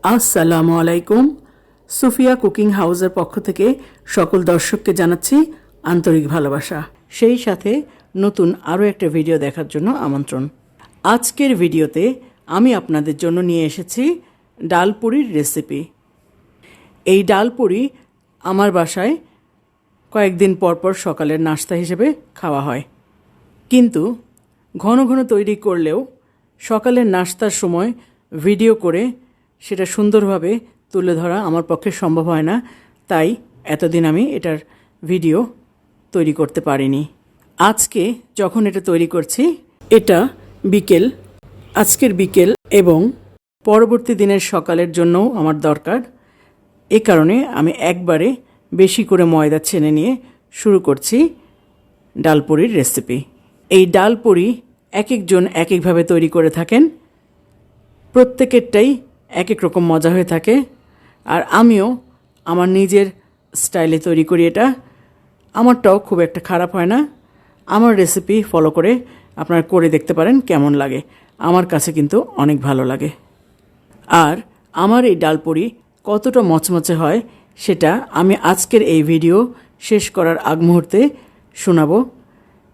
আসসালামু আলাইকুম। সুফিয়া কুকিং হাউসের পক্ষ থেকে সকল দর্শককে জানাচ্ছি আন্তরিক ভালোবাসা, সেই সাথে নতুন আরও একটা ভিডিও দেখার জন্য আমন্ত্রণ। আজকের ভিডিওতে আমি আপনাদের জন্য নিয়ে এসেছি ডালপুরির রেসিপি। এই ডালপুরি আমার বাসায় কয়েকদিন পর পর সকালের নাস্তা হিসেবে খাওয়া হয়, কিন্তু ঘন ঘন তৈরি করলেও সকালের নাস্তার সময় ভিডিও করে সেটা সুন্দরভাবে তুলে ধরা আমার পক্ষে সম্ভব হয় না, তাই এতদিন আমি এটার ভিডিও তৈরি করতে পারিনি। আজকে যখন এটা তৈরি করছি, এটা আজকের বিকেল এবং পরবর্তী দিনের সকালের জন্যও আমার দরকার। এ কারণে আমি একবারে বেশি করে ময়দা ছেনে নিয়ে শুরু করছি ডালপুরির রেসিপি। এই ডালপুরি এক একজন এক একভাবে তৈরি করে থাকেন, প্রত্যেকেরটাই এক এক রকম মজা হয়ে থাকে। আর আমিও আমার নিজের স্টাইলে তৈরি করি এটা। আমারটাও খুব একটা খারাপ হয় না। আমার রেসিপি ফলো করে আপনারা করে দেখতে পারেন কেমন লাগে। আমার কাছে কিন্তু অনেক ভালো লাগে। আর আমার এই ডালপুরি কতটা মচমচে হয় সেটা আমি আজকের এই ভিডিও শেষ করার আগ মুহূর্তে শোনাবো,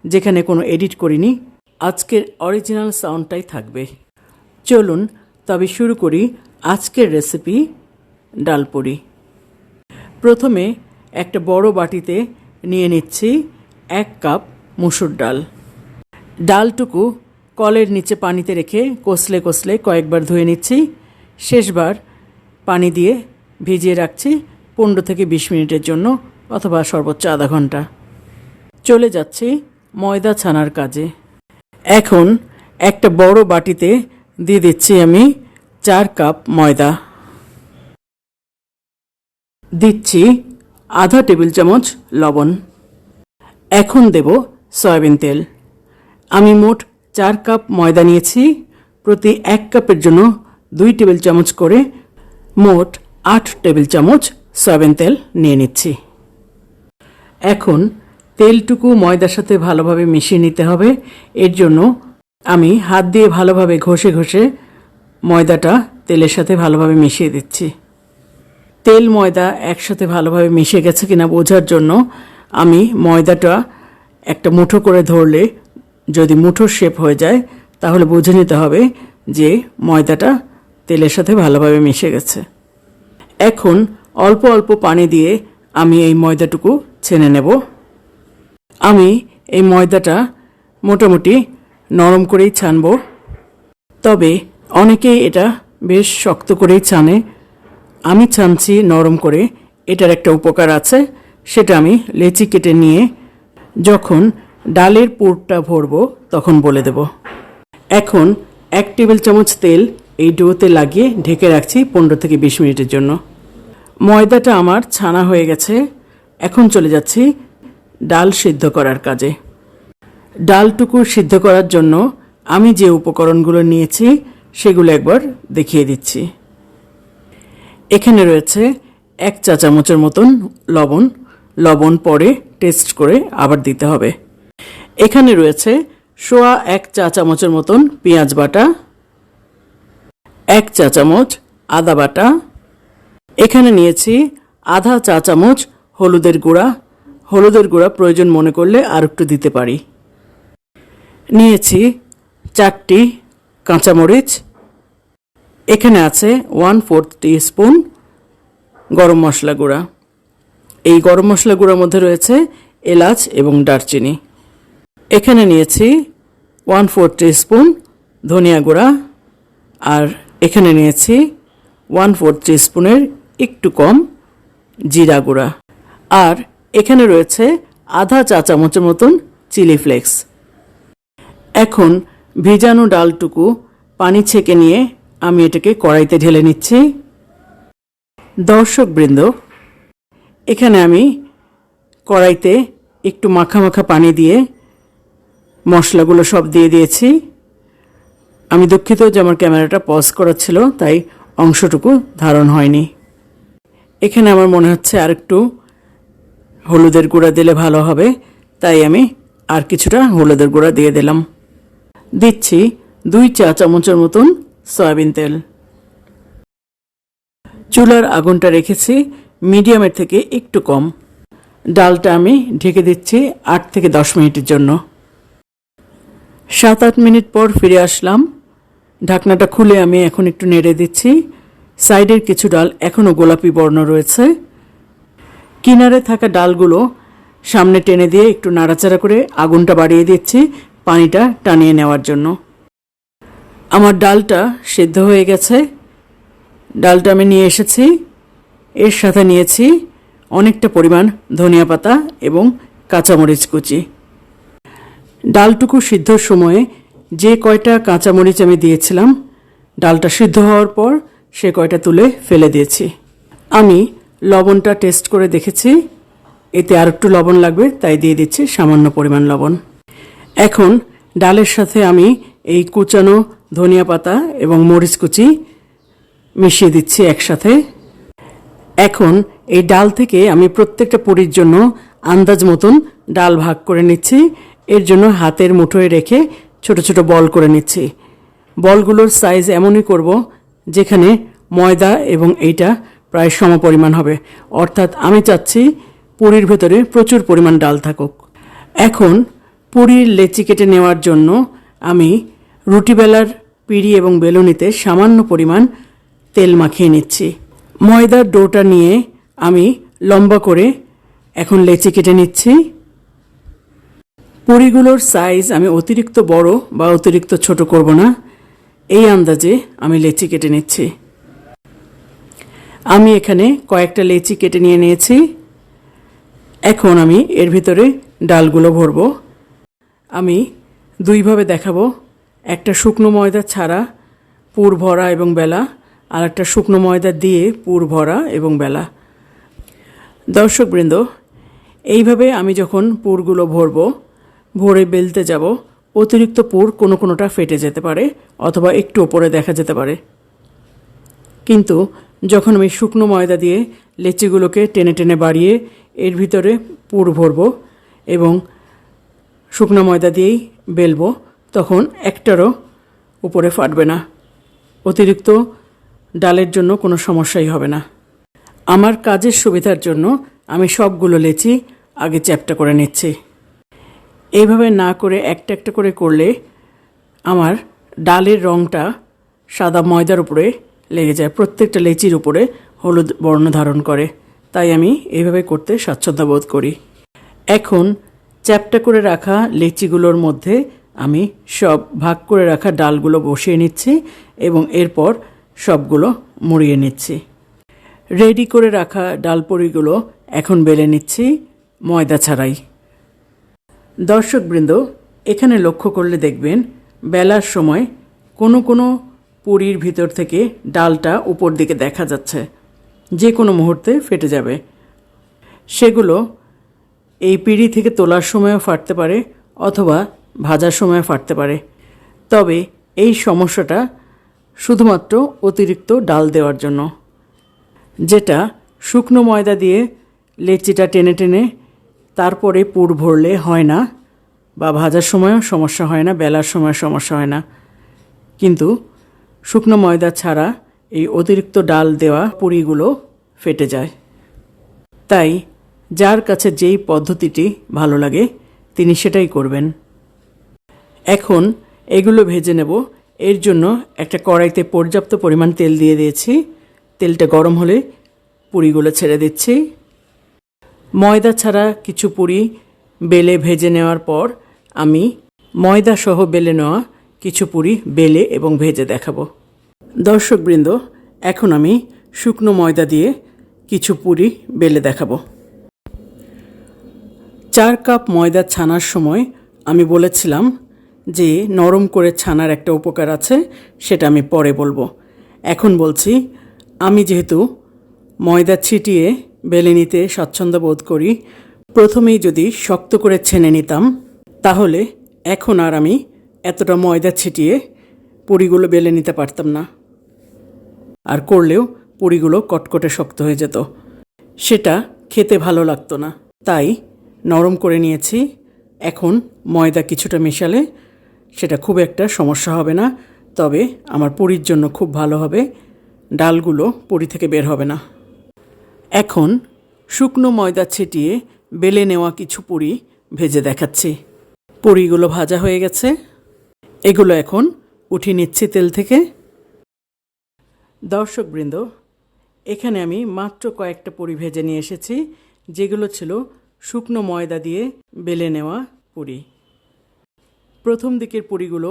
যেখানে কোনো এডিট করিনি। আজকের অরিজিনাল সাউন্ডটাই থাকবে। চলুন তবে শুরু করি আজকের রেসিপি ডালপুরি। প্রথমে একটা বড় বাটিতে নিয়ে নিচ্ছি 1 কাপ মুসুর ডাল। ডালটুকু কলের নিচে পানিতে রেখে কষলে কষলে কয়েকবার ধুয়ে নিচ্ছি। শেষবার পানি দিয়ে ভিজিয়ে রাখছি 15 থেকে 20 মিনিটের জন্য, অথবা সর্বোচ্চ আধা ঘন্টা। চলে যাচ্ছি ময়দা ছানার কাজে। এখন একটা বড় বাটিতে দিয়ে দিচ্ছি আমি 4 কাপ ময়দা। দিচ্ছি আধা টেবিল চামচ লবণ। এখন দেব সয়াবিন তেল। আমি মোট 4 কাপ ময়দা নিয়েছি। প্রতি 1 কাপের জন্য 2 টেবিল চামচ করে মোট 8 টেবিল চামচ সয়াবিন তেল নিয়ে নিচ্ছি। এখন তেলটুকু ময়দার সাথে ভালোভাবে মিশিয়ে নিতে হবে। এর জন্য আমি হাত দিয়ে ভালোভাবে ঘষে ঘষে ময়দাটা তেলের সাথে ভালোভাবে মিশিয়ে দিচ্ছি। তেল ময়দা একসাথে ভালোভাবে মিশে গেছে কিনা বোঝার জন্য আমি ময়দাটা একটা মুঠো করে ধরলে যদি মুঠোর শেপ হয়ে যায়, তাহলে বুঝে নিতে হবে যে ময়দাটা তেলের সাথে ভালোভাবে মিশে গেছে। এখন অল্প অল্প পানি দিয়ে আমি এই ময়দাটুকু ছেনে নেব। আমি এই ময়দাটা মোটামুটি নরম করেই ছানব, তবে অনেকেই এটা বেশ শক্ত করেই ছানে। আমি ছানছি নরম করে। এটার একটা উপকার আছে, সেটা আমি লেচি কেটে নিয়ে যখন ডালের পুরটা ভরবো তখন বলে দেব। এখন 1 টেবিল চামচ তেল এই ডোতে লাগিয়ে ঢেকে রাখছি 15 থেকে 20 মিনিটের জন্য। ময়দাটা আমার ছানা হয়ে গেছে। এখন চলে যাচ্ছি ডাল সিদ্ধ করার কাজে। ডালটুকু সিদ্ধ করার জন্য আমি যে উপকরণগুলো নিয়েছি সেগুলো একবার দেখিয়ে দিচ্ছি। এখানে রয়েছে 1 চা চামচের মতন লবণ। লবণ পরে টেস্ট করে আবার দিতে হবে। এখানে রয়েছে 1 চা চামচের মতন পেঁয়াজ বাটা, 1 চা চামচ আদা বাটা। এখানে নিয়েছি আধা চা চামচ হলুদের গুঁড়া। হলুদের গুঁড়া প্রয়োজন মনে করলে আর একটু দিতে পারি। নিয়েছি 4টি কাঁচামরিচ। এখানে আছে 1/4 টিস্পুন গরম মশলা গুঁড়া। এই গরম মশলা গুঁড়ার মধ্যে রয়েছে এলাচ এবং দারচিনি। এখানে নিয়েছি 1/4 টিস্পুন ধনিয়া গুঁড়া। আর এখানে নিয়েছি 1/4 টিস্পুনের একটু কম জিরা গুঁড়া। আর এখানে রয়েছে আধা চা চামচের মতন চিলি ফ্লেক্স। এখন ভিজানো ডালটুকু পানি ছেঁকে নিয়ে আমি এটাকে কড়াইতে ঢেলে নিচ্ছি। দর্শকবৃন্দ, এখানে আমি কড়াইতে একটু মাখা মাখা পানি দিয়ে মশলাগুলো সব দিয়ে দিয়েছি। আমি দুঃখিত যে আমার ক্যামেরাটা পজ করা ছিল, তাই অংশটুকু ধারণ হয়নি। এখানে আমার মনে হচ্ছে আর একটু হলুদের গুঁড়া দিলে ভালো হবে, তাই আমি আর কিছুটা হলুদের গুঁড়া দিয়ে দিলাম। দিচ্ছি 2 চা চামচের মতন সয়াবিন তেল। চুলার আগুনটা রেখেছি মিডিয়ামের থেকে একটু কম। ডালটা আমি ঢেকে দিচ্ছি 8 থেকে 10 মিনিটের জন্য। 7-8 মিনিট পর ফিরে আসলাম। ঢাকনাটা খুলে আমি এখন একটু নেড়ে দিচ্ছি। সাইডের কিছু ডাল এখনও গোলাপি বর্ণ রয়েছে। কিনারে থাকা ডালগুলো সামনে টেনে দিয়ে একটু নাড়াচাড়া করে আগুনটা বাড়িয়ে দিচ্ছি পানিটা টানিয়ে নেওয়ার জন্য। আমার ডালটা সেদ্ধ হয়ে গেছে। ডালটা আমি নিয়ে এসেছি। এর সাথে নিয়েছি অনেকটা পরিমাণ ধনিয়া পাতা এবং কাঁচামরিচ কুচি। ডালটুকু সিদ্ধর সময়ে যে কয়টা কাঁচামরিচ আমি দিয়েছিলাম, ডালটা সিদ্ধ হওয়ার পর সে কয়টা তুলে ফেলে দিয়েছি। আমি লবণটা টেস্ট করে দেখেছি, এতে আর একটু লবণ লাগবে, তাই দিয়ে দিচ্ছি সামান্য পরিমাণ লবণ। এখন ডালের সাথে আমি এই কুচানো ধনিয়া পাতা এবং মরিচ কুচি মিশিয়ে দিচ্ছি একসাথে। এখন এই ডাল থেকে আমি প্রত্যেকটা পুরির জন্য আন্দাজ মতন ডাল ভাগ করে নিচ্ছি। এর জন্য হাতের মুঠোয় রেখে ছোট ছোট বল করে নিচ্ছি। বলগুলোর সাইজ এমনই করব যেখানে ময়দা এবং এইটা প্রায় সমপরিমাণ হবে, অর্থাৎ আমি চাচ্ছি পুরির ভেতরে প্রচুর পরিমাণ ডাল থাকুক। এখন পুরির লেচি কেটে নেওয়ার জন্য আমি রুটি বেলার পিঁড়ি এবং বেলুনিতে সামান্য পরিমাণ তেল মাখিয়ে নিচ্ছি। ময়দার ডোটা নিয়ে আমি লম্বা করে এখন লেচি কেটে নিচ্ছি। পুরিগুলোর সাইজ আমি অতিরিক্ত বড় বা অতিরিক্ত ছোট করব না, এই আন্দাজে আমি লেচি কেটে নিচ্ছি। আমি এখানে কয়েকটা লেচি কেটে নিয়ে নিয়েছি। এখন আমি এর ভিতরে ডালগুলো ভরব। আমি দুইভাবে দেখাবো, একটা শুকনো ময়দা ছাড়া পুর ভরা এবং বেলা, আর একটা শুকনো ময়দা দিয়ে পুর ভরা এবং বেলা। দর্শকবৃন্দ, এইভাবে আমি যখন পুরগুলো ভরে বেলতে যাব, অতিরিক্ত পুর কোনোটা ফেটে যেতে পারে অথবা একটু ওপরে দেখা যেতে পারে। কিন্তু যখন আমি শুকনো ময়দা দিয়ে লেচিগুলোকে টেনে টেনে বাড়িয়ে এর ভিতরে পুর ভরব এবং শুকনো ময়দা দিয়েই বেলবো, তখন একটারও উপরে ফাটবে না। অতিরিক্ত ডালের জন্য কোনো সমস্যাই হবে না। আমার কাজের সুবিধার জন্য আমি সবগুলো লেচি আগে চ্যাপ্টা করে নিচ্ছি। এইভাবে না করে একটা একটা করে করলে আমার ডালের রঙটা সাদা ময়দার উপরে লেগে যায়, প্রত্যেকটা লেচির উপরে হলুদ বর্ণ ধারণ করে, তাই আমি এইভাবে করতে স্বাচ্ছন্দ্য বোধ করি। এখন চ্যাপ্টা করে রাখা লেচিগুলোর মধ্যে আমি সব ভাগ করে রাখা ডালগুলো বসিয়ে নিচ্ছি এবং এরপর সবগুলো মুড়িয়ে নিচ্ছি। রেডি করে রাখা ডালপুরিগুলো এখন বেলে নিচ্ছি ময়দা ছাড়াই। দর্শকবৃন্দ, এখানে লক্ষ্য করলে দেখবেন বেলার সময় কোনো পুরির ভিতর থেকে ডালটা উপর দিকে দেখা যাচ্ছে, যে কোনো মুহূর্তে ফেটে যাবে। সেগুলো এই পিঁড়ি থেকে তোলার সময়ও ফাটতে পারে অথবা ভাজার সময়ও ফাটতে পারে। তবে এই সমস্যাটা শুধুমাত্র অতিরিক্ত ডাল দেওয়ার জন্য, যেটা শুকনো ময়দা দিয়ে লেচিটা টেনে টেনে তারপরে পুর ভরলে হয় না, বা ভাজার সময়ও সমস্যা হয় না, বেলার সময় সমস্যা হয় না। কিন্তু শুকনো ময়দা ছাড়া এই অতিরিক্ত ডাল দেওয়া পুরিগুলো ফেটে যায়। তাই যার কাছে যেই পদ্ধতিটি ভালো লাগে তিনি সেটাই করবেন। এখন এগুলো ভেজে নেব। এর জন্য একটা কড়াইতে পর্যাপ্ত পরিমাণ তেল দিয়ে দিয়েছি। তেলটা গরম হলে পুরিগুলো ছেড়ে দিচ্ছি। ময়দা ছাড়া কিছু পুরি বেলে ভেজে নেওয়ার পর আমি ময়দা সহ বেলে নেওয়া কিছু পুরি বেলে এবং ভেজে দেখাবো। দর্শকবৃন্দ, এখন আমি শুকনো ময়দা দিয়ে কিছু পুরি বেলে দেখাবো। 4 কাপ ময়দা ছানার সময় আমি বলেছিলাম যে নরম করে ছানার একটা উপকার আছে, সেটা আমি পরে বলবো। এখন বলছি, আমি যেহেতু ময়দা ছিটিয়ে বেলে নিতে স্বাচ্ছন্দ্য বোধ করি, প্রথমেই যদি শক্ত করে ছেনে নিতাম তাহলে এখন আর আমি এতটা ময়দা ছিটিয়ে পুরিগুলো বেলে নিতে পারতাম না, আর করলেও পুরিগুলো কটকটে শক্ত হয়ে যেত, সেটা খেতে ভালো লাগতো না। তাই নরম করে নিয়েছি। এখন ময়দা কিছুটা মেশালে সেটা খুব একটা সমস্যা হবে না, তবে আমার পুরির জন্য খুব ভালো হবে। ডালগুলো পুরি থেকে বের হবে না। এখন শুকনো ময়দা ছিটিয়ে বেলে নেওয়া কিছু পুরি ভেজে দেখাচ্ছি। পুরিগুলো ভাজা হয়ে গেছে, এগুলো এখন উঠিয়ে নিচ্ছি তেল থেকে। দর্শকবৃন্দ, এখানে আমি মাত্র কয়েকটা পুরি ভেজে নিয়ে এসেছি, যেগুলো ছিল শুকনো ময়দা দিয়ে বেলে নেওয়া পুরি। প্রথম দিকের পুরিগুলো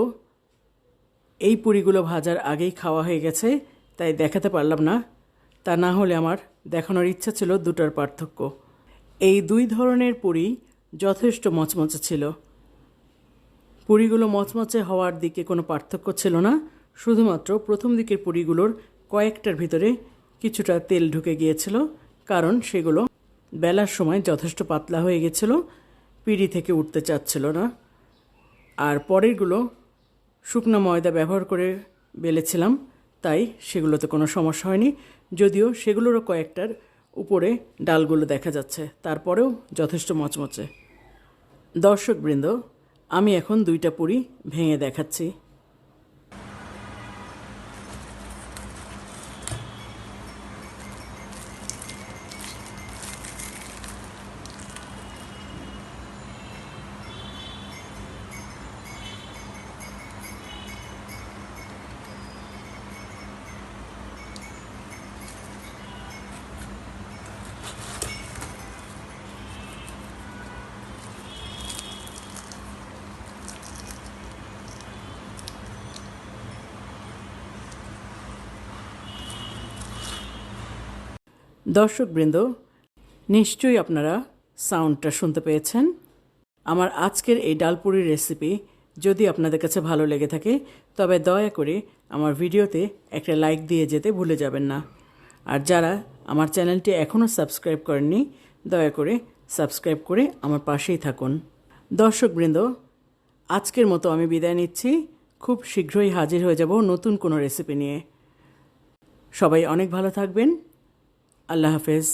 এই পুরিগুলো ভাজার আগেই খাওয়া হয়ে গেছে, তাই দেখাতে পারলাম না। তা না হলে আমার দেখানোর ইচ্ছা ছিল দুটার পার্থক্য। এই দুই ধরনের পুরি যথেষ্ট মচমচে ছিল। পুরিগুলো মচমচে হওয়ার দিকে কোনো পার্থক্য ছিল না, শুধুমাত্র প্রথম দিকের পুরিগুলোর কয়েকটার ভিতরে কিছুটা তেল ঢুকে গিয়েছিল, কারণ সেগুলো বেলার সময় যথেষ্ট পাতলা হয়ে গেছিল, পিঁড়ি থেকে উঠতে চাচ্ছিল না। আর পরেরগুলো শুকনো ময়দা ব্যবহার করে বেলেছিলাম, তাই সেগুলোতে কোনো সমস্যা হয়নি, যদিও সেগুলোরও কয়েকটার উপরে ডালগুলো দেখা যাচ্ছে, তারপরেও যথেষ্ট মচমচে। দর্শকবৃন্দ, আমি এখন দুইটা পুরি ভেঙে দেখাচ্ছি। দর্শকবৃন্দ, নিশ্চয়ই আপনারা সাউন্ডটা শুনতে পেয়েছেন। আমার আজকের এই ডালপুরির রেসিপি যদি আপনাদের কাছে ভালো লেগে থাকে, তবে দয়া করে আমার ভিডিওতে একটা লাইক দিয়ে যেতে ভুলে যাবেন না। আর যারা আমার চ্যানেলটি এখনও সাবস্ক্রাইব করেননি, দয়া করে সাবস্ক্রাইব করে আমার পাশেই থাকুন। দর্শকবৃন্দ, আজকের মতো আমি বিদায় নিচ্ছি। খুব শীঘ্রই হাজির হয়ে যাব নতুন কোনো রেসিপি নিয়ে। সবাই অনেক ভালো থাকবেন। আল্লাহ হাফেজ।